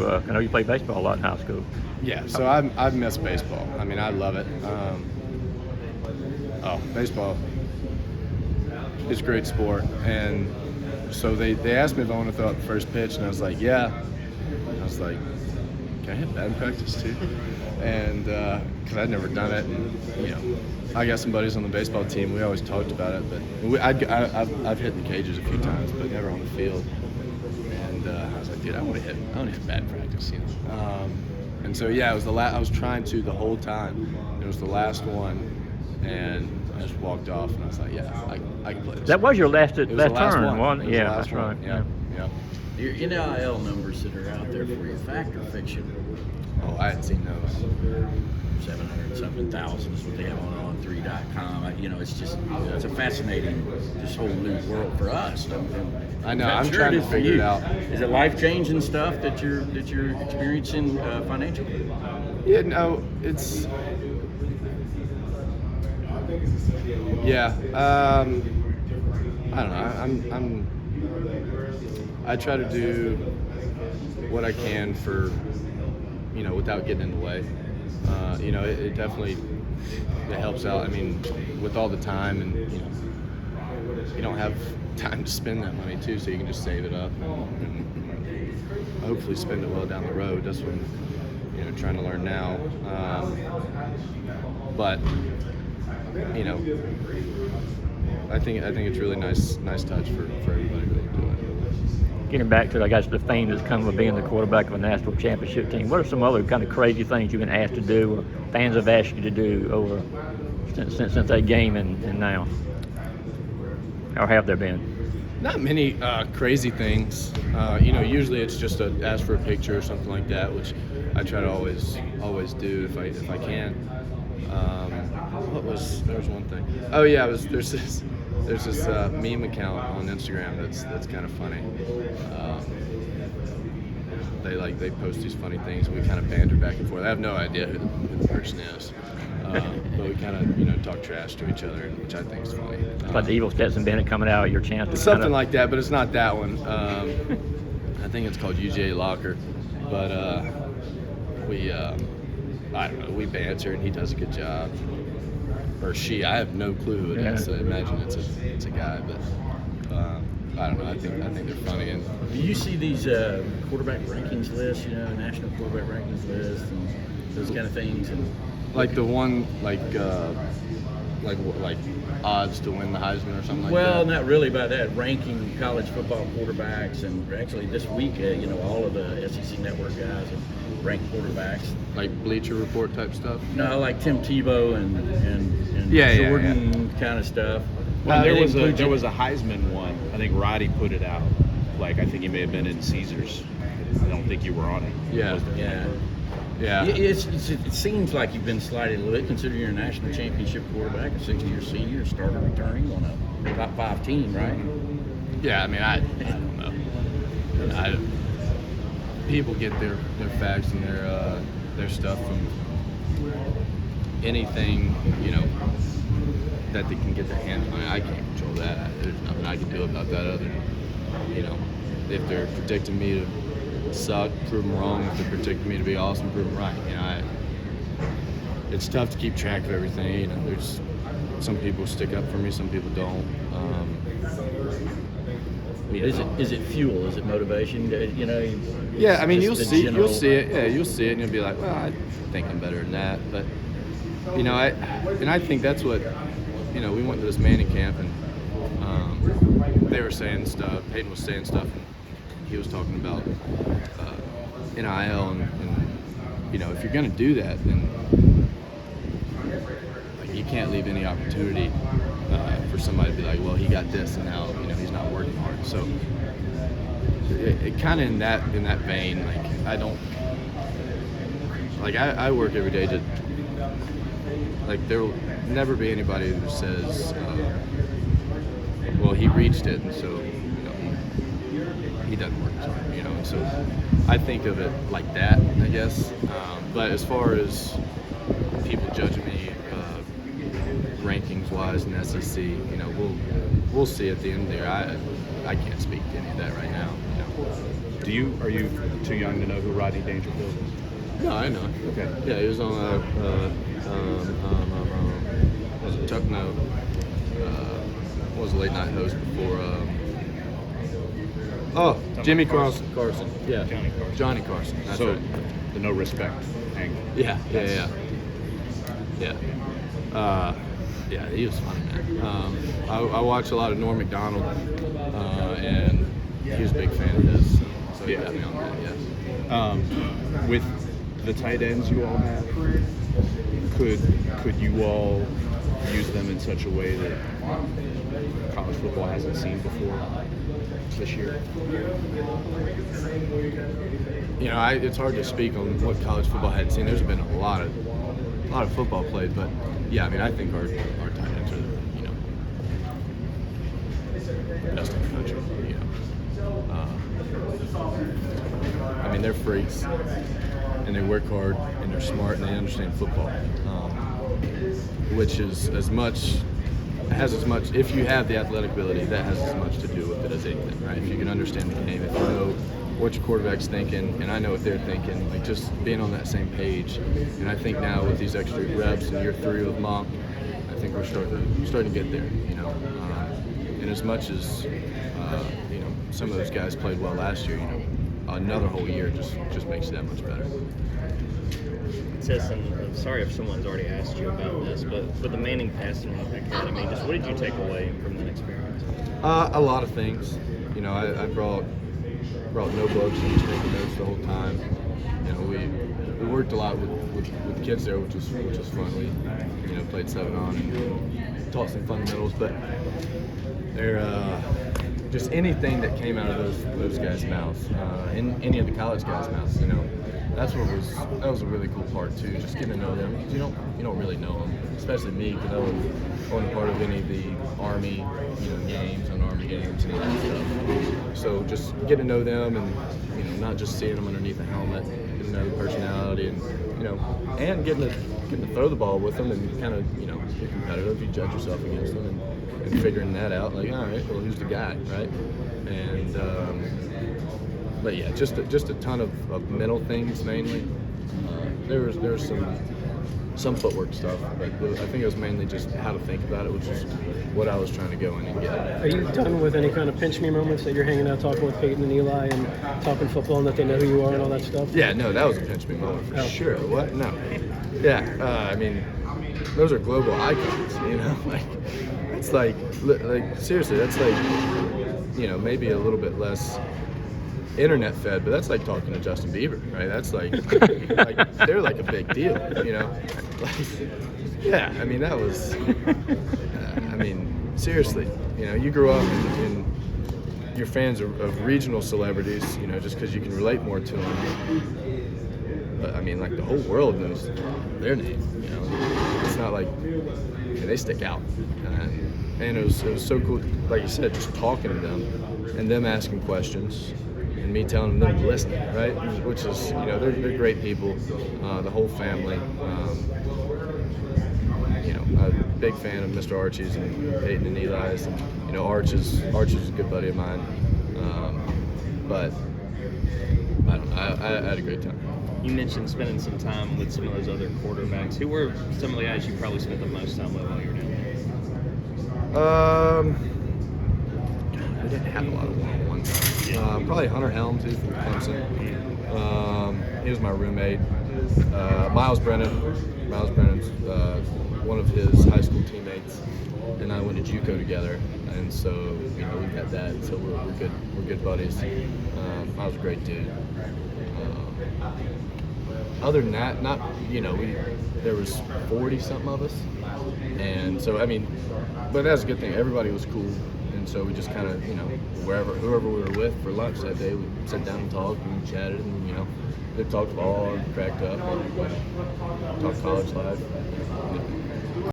too. I know you played baseball a lot in high school. Yeah, so I've missed baseball. I mean, I love it. Baseball is a great sport. And so they asked me if I want to throw out the first pitch, and I was like, yeah. And I was like, can I hit batting practice too? And because I'd never done it, and I got some buddies on the baseball team. We always talked about it, but I've hit the cages a few times, but never on the field. And I was like, dude, I want to hit batting practice, And so it was I was trying to the whole time. It was the last one, and I just walked off, and I was like, yeah, I can play this. That was your last turn, one. wasn't it? Yeah, that's right. Yeah. Your NIL numbers that are out there for you, fact or fiction? Oh, I hadn't seen those. 700-something-thousand is what they have on 3.com. It's a fascinating, this whole new world for us. I know. I'm trying to figure it out. Is it life-changing stuff that you're experiencing financially? Yeah, no, it's. Yeah, I don't know. I try to do what I can for, without getting in the way. It definitely helps out. I mean, with all the time, and you don't have time to spend that money too, so you can just save it up and hopefully spend it well down the road. That's what I'm trying to learn now. But I think it's really nice touch for everybody to do it. Getting back to, I guess, the fame that's come with being the quarterback of a national championship team, what are some other kind of crazy things you've been asked to do, or fans have asked you to do over since that game and now? Or have there been? Not many crazy things. Usually it's just ask for a picture or something like that, which I try to always do if I can. There was one thing. Oh yeah, there's this meme account on Instagram that's kind of funny. They post these funny things, and we kind of banter back and forth. I have no idea who the person is, but we kind of talk trash to each other, which I think is funny. Like the evil Stetson Bennett coming out, your chance to something like that, but it's not that one. I think it's called UGA Locker, but I don't know. We banter, and he does a good job. Or she, I have no clue who it is. So I imagine it's a guy, but I don't know. I think they're funny. And do you see these quarterback rankings lists? National quarterback rankings lists and those kind of things, and like the one like odds to win the Heisman or something like that. Well, not really about that. Ranking college football quarterbacks, and actually this week, all of the SEC Network guys have ranked quarterbacks. Like Bleacher Report type stuff. No, like Tim Tebow and Jordan kind of stuff. Well, there was a Heisman one. I think Roddy put it out. I think he may have been in Caesars. I don't think you were on it. Yeah. It seems like you've been slighted a little bit, considering you're a national championship quarterback, a 60-year senior, starter returning on a top 5 team, right? Yeah, I mean, I don't know. People get their facts and their stuff from anything, that they can get their hands on. I can't control that. There's nothing I can do about that other than, if they're predicting me to suck, prove them wrong. If they're predicting me to be awesome, prove them right. It's tough to keep track of everything. There's some people stick up for me, some people don't. Is it fuel? Is it motivation? Yeah, I mean, you'll see it. Yeah, you'll see it, and you'll be like, well, I think I'm better than that. But I think that's what we went to this Manning camp, and they were saying stuff. Peyton was saying stuff, and he was talking about NIL, and if you're going to do that, then you can't leave any opportunity for somebody to be like, well, he got this, and now he's not working hard. So it kind of in that vein, I work every day to there will never be anybody who says, well, he reached it, and so he doesn't work as hard, and so I think of it like that, I guess. But as far as people judging me rankings wise in SEC, we'll see at the end of the year. I can't speak to any of that right now. Are you too young to know who Rodney Dangerfield is? No, I know. Okay. Yeah, he was on was it Chuck? No. Was a late night host before. Jimmy Carson. Yeah. Johnny Carson. That's So right. the no respect angle. Yeah. Yeah, he was funny, man. I watched a lot of Norm Macdonald, and he was a big fan of his, so he got me on that. Yes. With the tight ends you all have, could you all use them in such a way that college football hasn't seen before this year? You know, it's hard to speak on what college football had seen. There's been a lot of football played, but yeah, I mean, I think our tight ends are, you know, best in the country. You know, I mean, they're freaks, and they work hard, and they're smart, and they understand football, which is has as much. If you have the athletic ability, that has as much to do with it as anything, right? If you can understand the game, if you know what your quarterback's thinking, and I know what they're thinking, like just being on that same page. And I think now with these extra reps in year 3 with Monk, I think we're starting to get there, you know. And as much as you know, some of those guys played well last year, you know, another whole year just makes it that much better. Stetson, I'm sorry if someone's already asked you about this, but with the Manning Passing Academy, just what did you take away from that experience? A lot of things. You know, I brought notebooks and was taking notes the whole time. You know, we worked a lot with kids there, which was fun. We, you know, played 7-on and taught some fundamentals, but they're just anything that came out of those guys' mouths, in any of the college guys' mouths, you know. That was a really cool part too, just getting to know them. You don't really know them, especially me, because I wasn't part of any of the Army, you know, games, unarmed games, and all that stuff. So just getting to know them, and you know, not just seeing them underneath the helmet, getting to know the personality, and you know, and getting to throw the ball with them, and kind of, you know, be competitive. You judge yourself against them, and figuring that out. Like, all right, well, who's the guy, right? And but yeah, just a ton of mental things mainly. There was some footwork stuff, but I think it was mainly just how to think about it, which is what I was trying to go in and get. Are you done with any kind of pinch me moments that you're hanging out talking with Peyton and Eli and talking football and that they know who you are and all that stuff? Yeah, no, that was a pinch me moment for sure. What? No. Yeah, I mean, those are global icons, you know? Like, it's like seriously, that's like, you know, maybe a little bit less internet fed, but that's like talking to Justin Bieber, right? That's like they're like a big deal, you know? Like, yeah, I mean, that was, I mean, seriously, you know, you grew up and you're fans of regional celebrities, you know, just because you can relate more to them. But I mean, like, the whole world knows their name, you know? It's not like, yeah, they stick out. And it was so cool, like you said, just talking to them and them asking questions. And me telling them to listen, right? Which is, you know, they're great people, the whole family. You know, I'm a big fan of Mr. Archie's and Peyton and Eli's. And, you know, Arch is a good buddy of mine. But I don't know, I had a great time. You mentioned spending some time with some of those other quarterbacks. Who were some of the guys you probably spent the most time with while you were down there? We didn't have a lot of one-on-ones. Probably Hunter Helms, who's from Clemson. He was my roommate. Miles Brennan's one of his high school teammates, and I went to JUCO together, and so, you know, we've had that. So we're good buddies. Miles was a great dude. Other than that, not, you know, there was 40 something of us, and so I mean, but that's a good thing. Everybody was cool. And so we just kind of, you know, whoever we were with for lunch that day, we sat down and talked and chatted, and, you know, they talked ball and cracked up and talked college life.